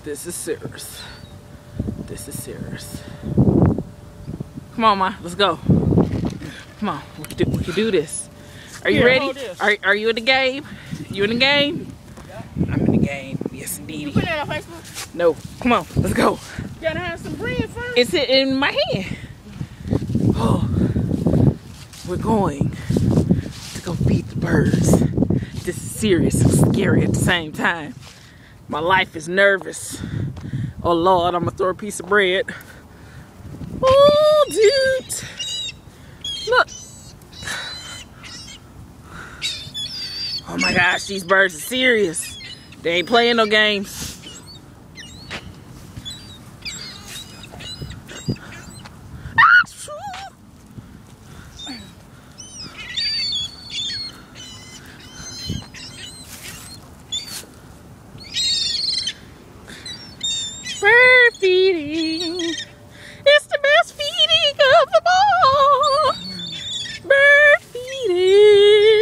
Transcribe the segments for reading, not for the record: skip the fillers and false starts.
This is serious. This is serious. Come on, Ma. Let's go. Come on. We can do this. Are you ready? Are you in the game? You in the game? Yeah. I'm in the game. Yes, indeed. You put that on Facebook? No. Come on. Let's go. You gotta have some bread first. It's in my hand. Oh. We're going to go feed the birds. This is serious and scary at the same time. My life is nervous. Oh Lord, I'm gonna throw a piece of bread. Oh, dude. Look. Oh my gosh, these birds are serious. They ain't playing no games. Bird feeding. It's the best feeding of them all. Bird feeding.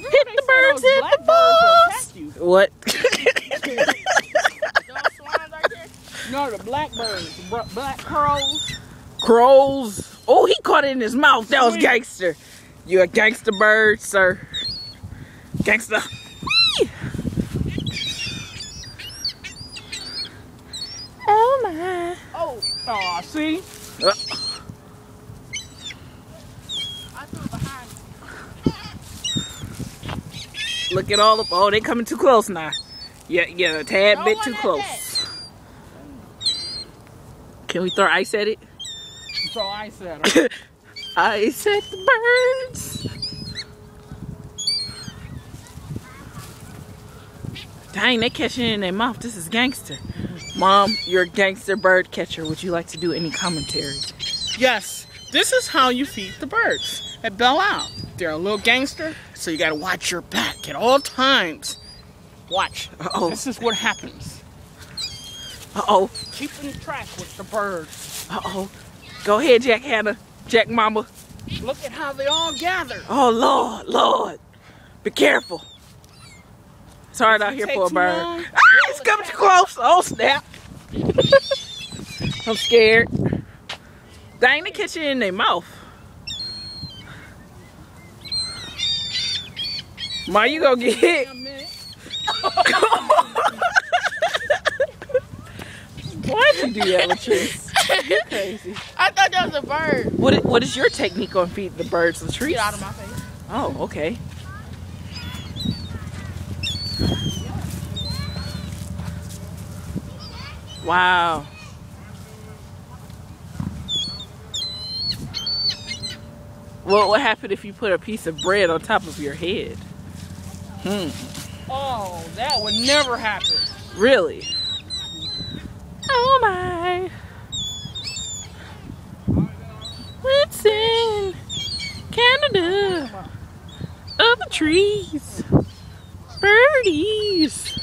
Hit the birds, hit the balls. What? No, the blackbirds, black crows. Crows. Oh, he caught it in his mouth. That was gangster. You a gangster bird, sir. Gangster. Oh my. Oh, see? I threw behind. Look at all the. Oh, they coming too close now. Yeah, a tad bit too close. Can we throw ice at it? Throw ice at them. Ice at the birds. Dang, they catching it in their mouth. This is gangster. Mom, you're a gangster bird catcher. Would you like to do any commentary? Yes, this is how you feed the birds at Belle Isle. They're a little gangster, so you gotta watch your back at all times. Watch. Uh-oh. This is what happens. Uh-oh. Keeping track with the birds. Uh-oh. Go ahead, Jack Hannah. Jack Mama. Look at how they all gather. Oh, Lord, Lord. Be careful. It's hard out here for a bird. Long, It's coming too close. Oh, snap. I'm scared. Dang, they catch it in their mouth. Ma, you gonna get hit. Why'd you do that, Latrice? You're crazy. I thought that was a bird. What is your technique on feeding the birds, Latrice? Get out of my face. Oh, okay. Wow. Well, what happened if you put a piece of bread on top of your head? Oh, that would never happen. Really? Oh my. It's in Canada. Up the trees. Birdies.